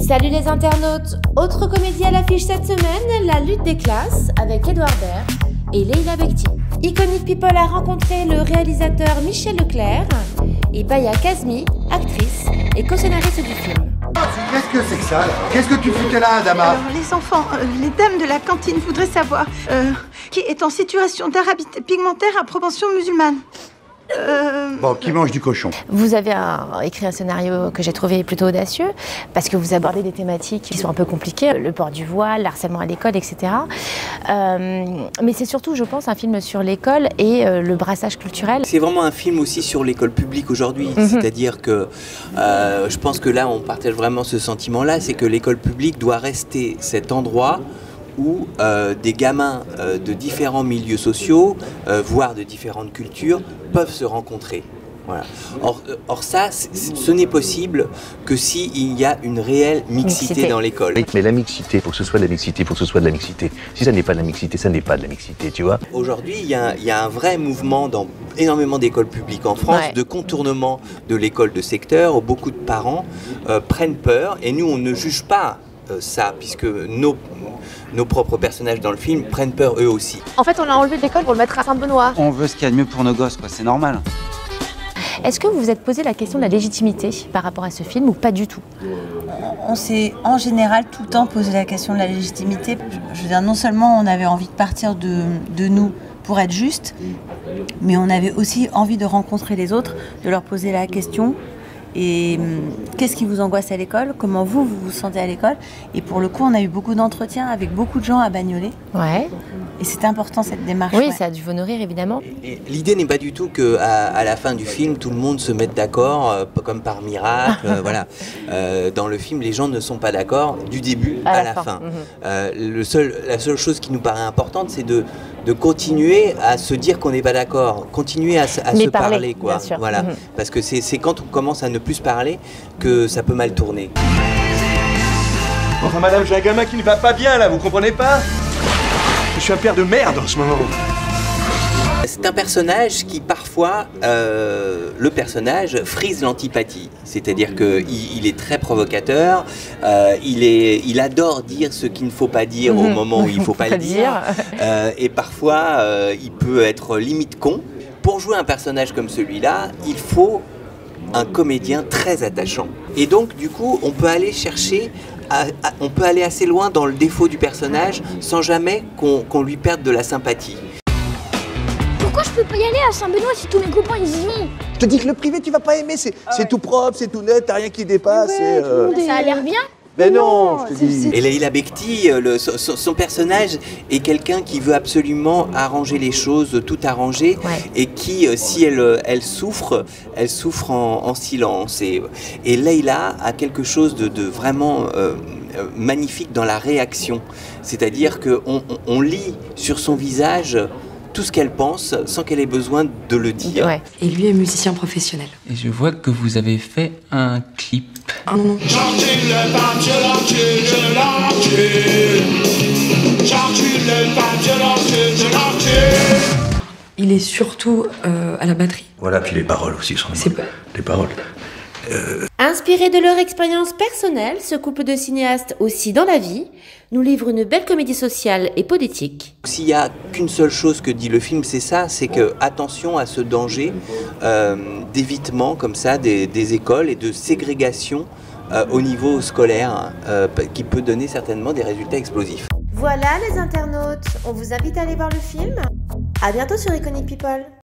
Salut les internautes! Autre comédie à l'affiche cette semaine, La lutte des classes avec Edouard Baird et Leila Bekti. Iconic People a rencontré le réalisateur Michel Leclerc et Baya Kazmi, actrice et co-scénariste du film. Qu'est-ce que c'est que ça? Qu'est-ce que tu foutais là, Adama? Alors, les enfants, les dames de la cantine voudraient savoir qui est en situation d'arabité pigmentaire à propension musulmane. Bon, qui mange du cochon? Vous avez écrit un scénario que j'ai trouvé plutôt audacieux parce que vous abordez des thématiques qui sont un peu compliquées, le port du voile, l'harcèlement à l'école, etc. Mais c'est surtout, je pense, un film sur l'école et le brassage culturel. C'est vraiment un film aussi sur l'école publique aujourd'hui, c'est-à-dire que je pense que là on partage vraiment ce sentiment-là, c'est que l'école publique doit rester cet endroit où des gamins de différents milieux sociaux, voire de différentes cultures, peuvent se rencontrer. Voilà. Or ça, ce n'est possible que s'il y a une réelle mixité dans l'école. Mais la mixité, il faut que ce soit de la mixité, il faut que ce soit de la mixité. Si ça n'est pas de la mixité, ça n'est pas de la mixité, tu vois. Aujourd'hui, il y a un vrai mouvement dans énormément d'écoles publiques en France, de contournement de l'école de secteur, où beaucoup de parents prennent peur, et nous, on ne juge pas ça, puisque nos propres personnages dans le film prennent peur eux aussi. En fait, on a enlevé de l'école pour le mettre à Saint-Benoît. On veut ce qu'il y a de mieux pour nos gosses, quoi, c'est normal. Est-ce que vous vous êtes posé la question de la légitimité par rapport à ce film ou pas du tout? On s'est en général tout le temps posé la question de la légitimité. Je veux dire, non seulement on avait envie de partir de nous pour être juste, mais on avait aussi envie de rencontrer les autres, de leur poser la question. Et qu'est-ce qui vous angoisse à l'école? Comment vous vous sentez à l'école? Et pour le coup, on a eu beaucoup d'entretiens avec beaucoup de gens à Bagnolet. Ouais. Et c'est important cette démarche. Oui, ça a dû vous nourrir évidemment. L'idée n'est pas du tout qu'à la fin du film, tout le monde se mette d'accord, comme par miracle. Voilà. Dans le film, les gens ne sont pas d'accord du début à la fin. La seule chose qui nous paraît importante, c'est de continuer à se dire qu'on n'est pas d'accord, continuer à se parler, quoi. Voilà. Parce que c'est quand on commence à ne plus se parler que ça peut mal tourner. Enfin madame, j'ai un gamin qui ne va pas bien là, vous comprenez pas? Je suis un père de merde en ce moment. C'est un personnage qui parfois, le personnage frise l'antipathie. C'est-à-dire qu'il est très provocateur, il adore dire ce qu'il ne faut pas dire au moment où il ne faut pas le dire. Et parfois, il peut être limite con. Pour jouer un personnage comme celui-là, il faut un comédien très attachant. Et donc, du coup, on peut aller chercher, on peut aller assez loin dans le défaut du personnage sans jamais qu'on lui perde de la sympathie. Pourquoi je peux pas y aller à Saint-Benoît si tous mes copains ils y vont? Je te dis que le privé tu vas pas aimer, c'est tout propre, c'est tout net, t'as rien qui dépasse. Ça a l'air bien. Mais non, je te dis. Et Leila Bekti, son personnage est quelqu'un qui veut absolument arranger les choses, tout arranger, et qui, si elle souffre en silence. Et Leila a quelque chose de vraiment magnifique dans la réaction. C'est-à-dire qu'on lit sur son visage tout ce qu'elle pense sans qu'elle ait besoin de le dire. Et lui est musicien professionnel. Et je vois que vous avez fait un clip. Ah non, non. Il est surtout à la batterie. Voilà, puis les paroles aussi sont les paroles. Inspiré de leur expérience personnelle, ce couple de cinéastes aussi dans la vie nous livre une belle comédie sociale et politique. S'il n'y a qu'une seule chose que dit le film, c'est ça, c'est que attention à ce danger d'évitement comme ça des écoles et de ségrégation au niveau scolaire qui peut donner certainement des résultats explosifs. Voilà les internautes, on vous invite à aller voir le film. À bientôt sur Iconic People.